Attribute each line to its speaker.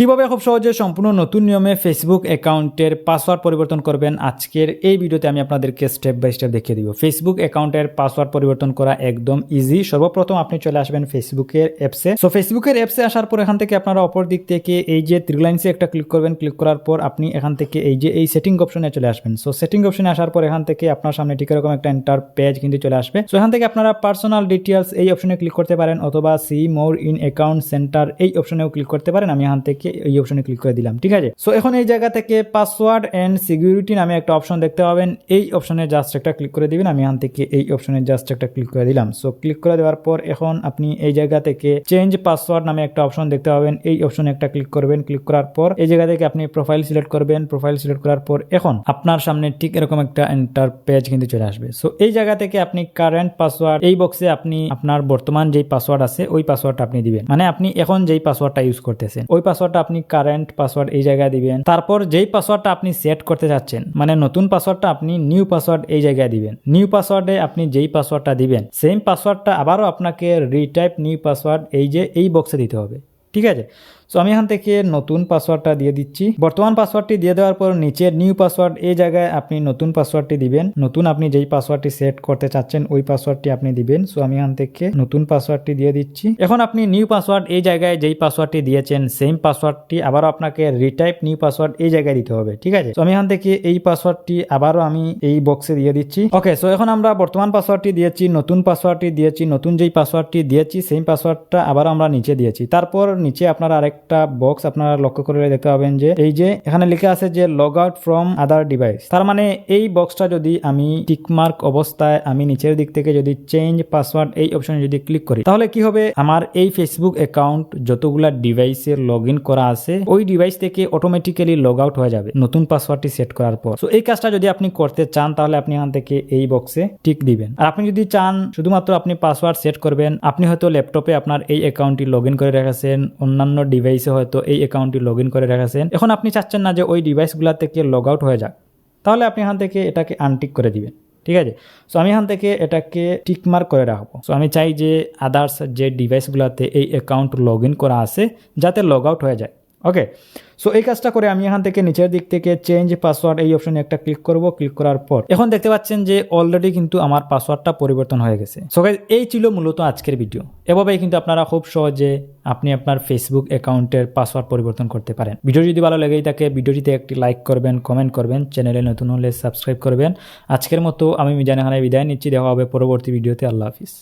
Speaker 1: কিভাবে খুব সহজে সম্পূর্ণ নতুন নিয়মে ফেসবুক অ্যাকাউন্টের পাসওয়ার্ড পরিবর্তন করবেন আজকের এই ভিডিওতে আমি আপনাদেরকে স্টেপ বাই স্টেপ দেখিয়ে দিব। ফেসবুক অ্যাকাউন্টের পাসওয়ার্ড পরিবর্তন করা একদম ইজি। সর্বপ্রথম আপনি চলে আসবেন ফেসবুকের অ্যাপসে। সো ফেসবুকের অ্যাপসে আসার পর এখান থেকে আপনারা অপর দিক থেকে এই যে থ্রি লাইনসে একটা ক্লিক করবেন। ক্লিক করার পর আপনি এখান থেকে এই সেটিং অপশনে চলে আসবেন। সো সেটিং অপশনে আসার পর এখান থেকে আপনার সামনে ঠিক এরকম একটা এন্টার পেজ কিন্তু চলে আসবে। সো এখান থেকে আপনারা পার্সোনাল ডিটেইলস এই অপশনে ক্লিক করতে পারেন অথবা see more in account centre এই অপশনেও ক্লিক করতে পারেন। আমি এখান থেকে এই অপশনে ক্লিক করে দিলাম, ঠিক আছে। সো এখন এই জায়গা থেকে পাসওয়ার্ড এন্ড সিকিউরিটি নামে একটা অপশন দেখতে পাবেন। এই অপশনে জাস্ট একটা ক্লিক করে দিবেন। আমি এখান থেকে এই অপশনে জাস্ট একটা ক্লিক করে দিলাম। সো ক্লিক করে দেওয়ার পর এখন আপনি এই জায়গা থেকে চেঞ্জ পাসওয়ার্ড নামে একটা অপশন দেখতে পাবেন। এই অপশনে একটা ক্লিক করবেন। ক্লিক করার পর এই জায়গা থেকে আপনি প্রোফাইল সিলেক্ট করবেন। প্রোফাইল সিলেক্ট করার পর এখন আপনার সামনে ঠিক এরকম একটা এন্টার পেজ কিন্তু চলে আসবে। সো এই জায়গা থেকে আপনি কারেন্ট পাসওয়ার্ড এই বক্সে আপনি আপনার বর্তমান যেই পাসওয়ার্ড আছে ওই পাসওয়ার্ডটা আপনি দিবেন। মানে আপনি এখন যেই পাসওয়ার্ডটা ইউজ করতেছেন ওই পাসওয়ার্ডটা আপনি কারেন্ট পাসওয়ার্ড এই জায়গায় দিবেন। তারপর যেই পাসওয়ার্ডটা আপনি সেট করতে চাচ্ছেন মানে নতুন পাসওয়ার্ডটা আপনি নিউ পাসওয়ার্ড এই জায়গায় দিবেন। নিউ পাসওয়ার্ডে আপনি যেই পাসওয়ার্ডটা দিবেন সেম পাসওয়ার্ডটা আবারও আপনাকে রিটাইপ নিউ পাসওয়ার্ড এই বক্সে দিতে হবে, ঠিক আছে। সো আমি এখান থেকে নতুন পাসওয়ার্ডটা দিয়ে দিচ্ছি। বর্তমান পাসওয়ার্ডটি দিয়ে দেওয়ার পর নিচে নিউ পাসওয়ার্ড এই জায়গায় আপনি নতুন পাসওয়ার্ডটি দিবেন। নতুন আপনি যেই পাসওয়ার্ডটি সেট করতে চাচ্ছেন ওই পাসওয়ার্ডটি আপনি দিবেন। সো আমি এখান থেকে নতুন পাসওয়ার্ডটি দিয়ে দিচ্ছি। এখন আপনি নিউ পাসওয়ার্ড এই জায়গায় যেই পাসওয়ার্ডটি দিয়েছেন সেম পাসওয়ার্ডটি আবারও আপনাকে রিটাইপ নিউ পাসওয়ার্ড এই জায়গায় দিতে হবে, ঠিক আছে। সো আমি এখান থেকে এই পাসওয়ার্ডটি আবারও আমি এই বক্সে দিয়ে দিচ্ছি। ওকে, সো এখন আমরা বর্তমান পাসওয়ার্ডটি দিয়েছি, নতুন পাসওয়ার্ডটি দিয়েছি, নতুন যেই পাসওয়ার্ডটি দিয়েছি সেম পাসওয়ার্ডটা আবারও আমরা নিচে দিয়েছি। তারপর নিচে আপনারা আরেকটা বক্স আপনারা লক্ষ্য করে দেখতে পাবেন যে এই যে এখানে লেখা আছে যে log out from other device. তার মানে এই বক্সটা যদি আমি টিকমার্ক অবস্থায় আমি নিচের দিক থেকে যদি চেঞ্জ পাসওয়ার্ড এই অপশনে যদি ক্লিক করি তাহলে কি হবে, আমার এই ফেসবুক অ্যাকাউন্ট যতগুলা ডিভাইসের লগ ইন করা আছে ওই ডিভাইস থেকে অটোমেটিক্যালি লগ আউট হয়ে যাবে নতুন পাসওয়ার্ডটি সেট করার পর। সো এই কাজটা যদি আপনি করতে চান তাহলে আপনি এখান থেকে এই বক্সে টিক দিবেন। আর আপনি যদি চান শুধুমাত্র আপনি পাসওয়ার্ড সেট করবেন, আপনি হয়তো ল্যাপটপে আপনার এই অ্যাকাউন্টটি লগ ইন করে রেখেছেন, অন্যান্য ডিভাইসে হয়তো এই অ্যাকাউন্টটি লগ ইন করে রেখেছেন, এখন আপনি চাচ্ছেন না যে ওই ডিভাইসগুলো থেকে লগ আউট হয়ে যাক, তাহলে আপনি এখান থেকে এটাকে আনটিক করে দিবেন, ঠিক আছে। সো আমি এখান থেকে এটাকে টিকমার্ক করে রাখবো। সো আমি চাই যে আদার্স যে ডিভাইসগুলোতে এই অ্যাকাউন্ট লগ ইন করা আছে যাতে লগ আউট হয়ে যায়। ওকে, সো এই কাজটা করে আমি এখান থেকে নিচের দিক থেকে চেঞ্জ পাসওয়ার্ড এই অপশনে একটা ক্লিক করব। ক্লিক করার পর এখন দেখতে পাচ্ছেন যে অলরেডি কিন্তু আমার পাসওয়ার্ডটা পরিবর্তন হয়ে গেছে। সো গাইস, এই ছিল মূলত আজকের ভিডিও। এভাবেই কিন্তু আপনারা খুব সহজে আপনি আপনার ফেসবুক অ্যাকাউন্টের পাসওয়ার্ড পরিবর্তন করতে পারেন। ভিডিও যদি ভালো লেগেই থাকে ভিডিওটিতে একটি লাইক করবেন, কমেন্ট করবেন, চ্যানেলে নতুন হলে সাবস্ক্রাইব করবেন। আজকের মতো আমি মিজান খানের বিদায় নিচ্ছি। দেখা হবে পরবর্তী ভিডিওতে। আল্লাহ হাফিজ।